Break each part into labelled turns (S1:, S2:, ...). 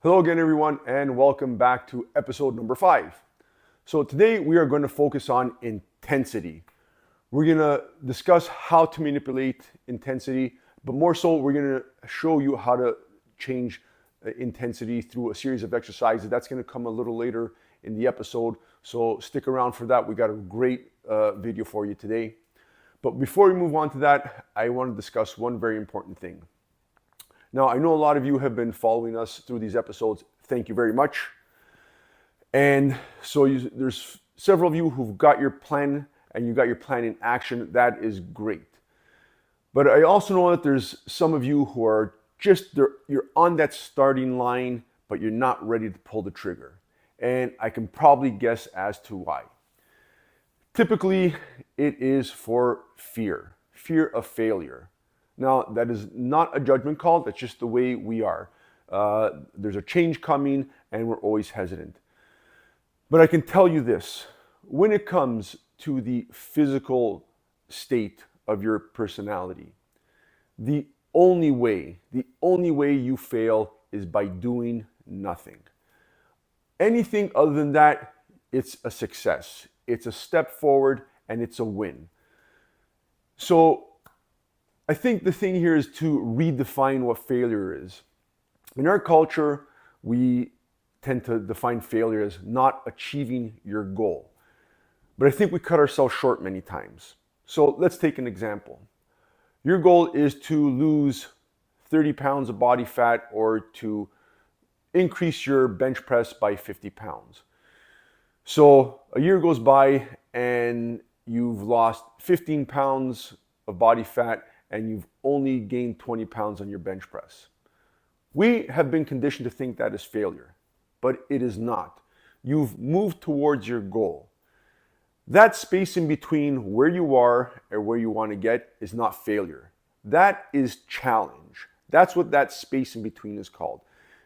S1: Hello again, everyone, and welcome back to episode number 5. So today we are going to focus on intensity. We're going to discuss how to manipulate intensity, but more so we're going to show you how to change intensity through a series of exercises. That's going to come a little later in the episode, so stick around for that. We got a great video for you today. But before we move on to that, I want to discuss one very important thing. Now, I know a lot of you have been following us through these episodes. Thank you very much. And so there's several of you who've got your plan and you got your plan in action. That is great. But I also know that there's some of you who are you're on that starting line, but you're not ready to pull the trigger. And I can probably guess as to why. Typically, it is for fear of failure. Now, that is not a judgment call. That's just the way we are. There's a change coming and we're always hesitant. But I can tell you this, when it comes to the physical state of your personality, the only way you fail is by doing nothing. Anything other than that, it's a success. It's a step forward and it's a win. So I think the thing here is to redefine what failure is. In our culture, we tend to define failure as not achieving your goal. But I think we cut ourselves short many times. So let's take an example. Your goal is to lose 30 pounds of body fat or to increase your bench press by 50 pounds. So a year goes by and you've lost 15 pounds of body fat and you've only gained 20 pounds on your bench press. We have been conditioned to think that is failure, but it is not. You've moved towards your goal. That space in between where you are and where you want to get is not failure. That is challenge. That's what that space in between is called.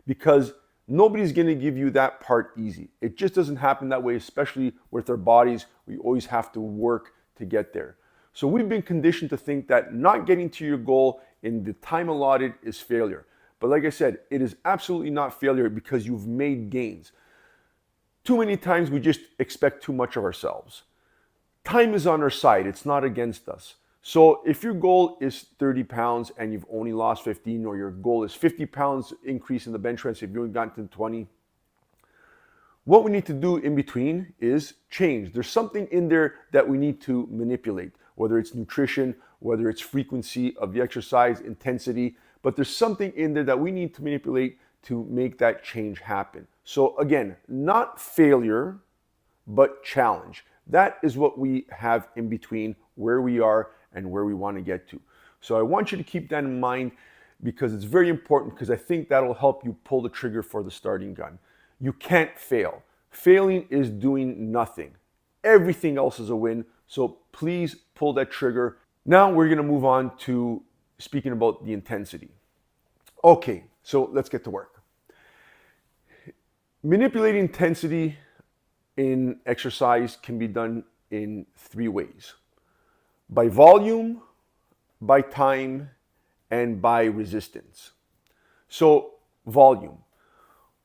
S1: Because nobody's going to give you that part easy. It just doesn't happen that way, especially with our bodies. We always have to work to get there. So we've been conditioned to think that not getting to your goal in the time allotted is failure. But like I said, it is absolutely not failure because you've made gains. Too many times we just expect too much of ourselves. Time is on our side. It's not against us. So if your goal is 30 pounds and you've only lost 15, or your goal is 50 pounds increase in the bench press if you've only gotten to 20, what we need to do in between is change. There's something in there that we need to manipulate, whether it's nutrition, whether it's frequency of the exercise, intensity, but there's something in there that we need to manipulate to make that change happen. So again, not failure, but challenge. That is what we have in between where we are and where we want to get to. So I want you to keep that in mind because it's very important, because I think that'll help you pull the trigger for the starting gun. You can't fail. Failing is doing nothing. Everything else is a win. So please pull that trigger. Now we're going to move on to speaking about the intensity. Okay, so let's get to work. Manipulating intensity in exercise can be done in 3 ways: by volume, by time, and by resistance. So volume.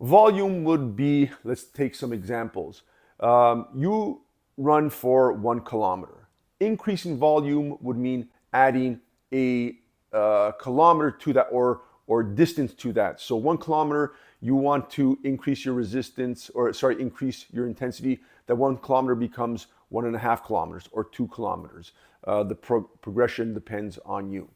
S1: Volume would be, let's take some examples. You run for 1 kilometer. Increasing volume would mean adding a kilometer to that, or distance to that. So 1 kilometer, you want to increase your resistance, increase your intensity. That 1 kilometer becomes 1.5 kilometers or 2 kilometers. The progression depends on you.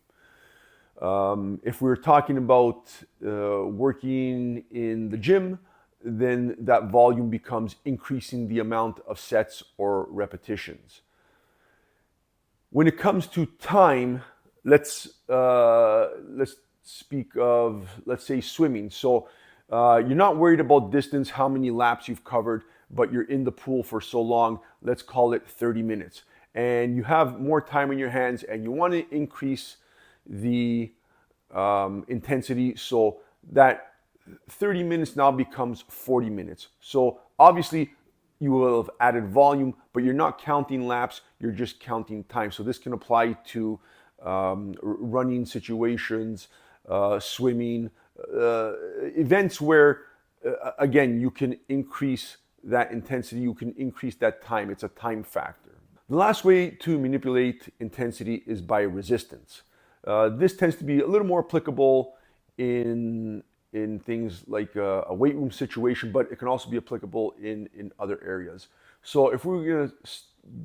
S1: If we're talking about working in the gym, then that volume becomes increasing the amount of sets or repetitions. When it comes to time, let's speak of, let's say, swimming. So you're not worried about distance, how many laps you've covered, but you're in the pool for so long, let's call it 30 minutes. And you have more time in your hands and you want to increase the intensity, so that 30 minutes now becomes 40 minutes. So obviously you will have added volume, but you're not counting laps, you're just counting time. So this can apply to running situations, swimming, events where again, you can increase that intensity, you can increase that time. It's a time factor. The last way to manipulate intensity is by resistance. This tends to be a little more applicable in things like a weight room situation, but it can also be applicable in other areas. So if we're going to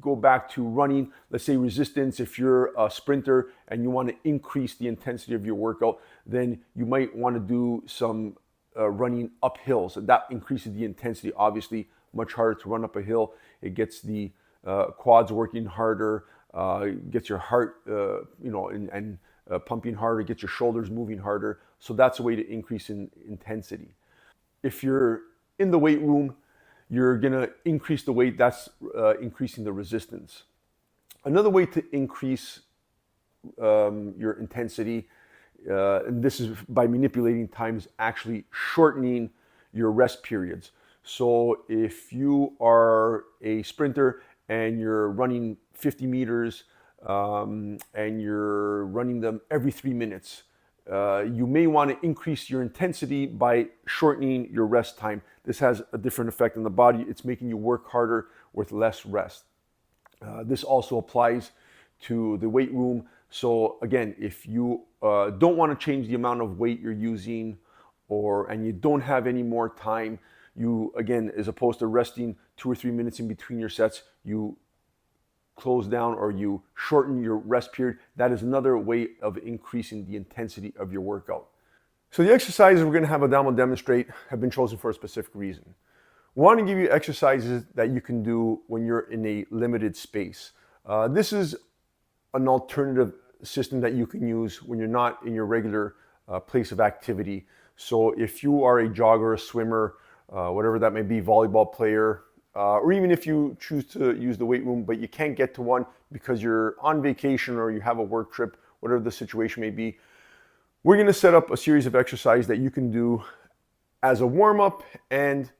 S1: go back to running, let's say resistance, if you're a sprinter and you want to increase the intensity of your workout, then you might want to do some running up hills. And that increases the intensity. Obviously, much harder to run up a hill. It gets the quads working harder, gets your heart, pumping harder, gets your shoulders moving harder. So that's a way to increase in intensity. If you're in the weight room, you're gonna increase the weight. That's increasing the resistance. Another way to increase your intensity, and this is by manipulating times, actually shortening your rest periods. So if you are a sprinter and you're running 50 meters and you're running them every 3 minutes, you may want to increase your intensity by shortening your rest time. This has a different effect on the body. It's making you work harder with less rest. This also applies to the weight room. So again, if you don't want to change the amount of weight you're using, and you don't have any more time, you, again, as opposed to resting 2 or 3 minutes in between your sets, you close down or you shorten your rest period. That is another way of increasing the intensity of your workout. So the exercises we're going to have Adamo demonstrate have been chosen for a specific reason. We want to give you exercises that you can do when you're in a limited space. This is an alternative system that you can use when you're not in your regular place of activity. So if you are a jogger, a swimmer, whatever that may be, volleyball player, or even if you choose to use the weight room, but you can't get to one because you're on vacation or you have a work trip, whatever the situation may be, we're going to set up a series of exercises that you can do as a warm-up and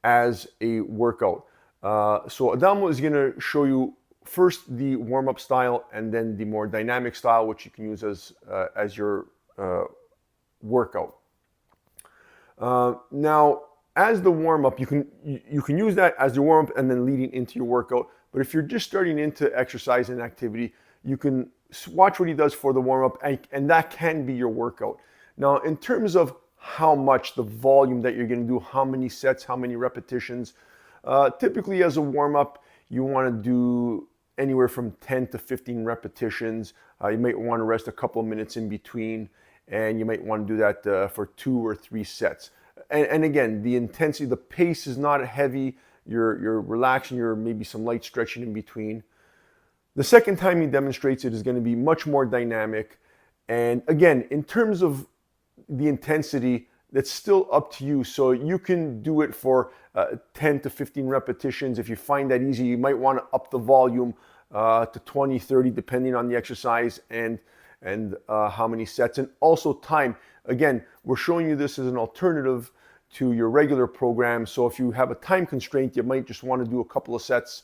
S1: as a workout. So Adamo is going to show you first the warm-up style and then the more dynamic style, which you can use as your workout. Now, as the warm-up, you can use that as your warm-up and then leading into your workout. But if you're just starting into exercise and activity, you can watch what he does for the warm-up, and that can be your workout. Now, in terms of how much, the volume that you're going to do, how many sets, how many repetitions, typically as a warm-up, you want to do anywhere from 10 to 15 repetitions. You might want to rest a couple of minutes in between, and you might want to do that for 2 or 3 sets. And again, the intensity, the pace is not heavy. You're relaxing, you're maybe some light stretching in between. The second time he demonstrates it is going to be much more dynamic. And again, in terms of the intensity, that's still up to you. So you can do it for 10 to 15 repetitions. If you find that easy, you might want to up the volume to 20, 30, depending on the exercise and how many sets, and also time. Again, we're showing you this as an alternative to your regular program. So if you have a time constraint, you might just want to do a couple of sets,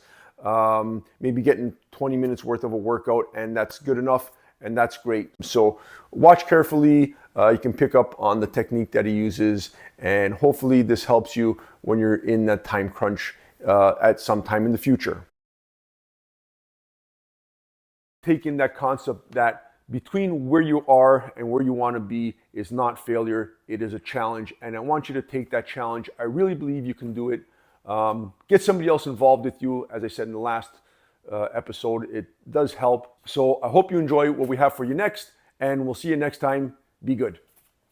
S1: maybe getting 20 minutes worth of a workout, and that's good enough, and that's great. So watch carefully. You can pick up on the technique that he uses, and hopefully this helps you when you're in that time crunch at some time in the future. Taking that concept that between where you are and where you want to be is not failure, it is a challenge, and I want you to take that challenge. I really believe you can do it. Get somebody else involved with you. As I said in the last episode, it does help. So I hope you enjoy what we have for you next, and we'll see you next time. Be good.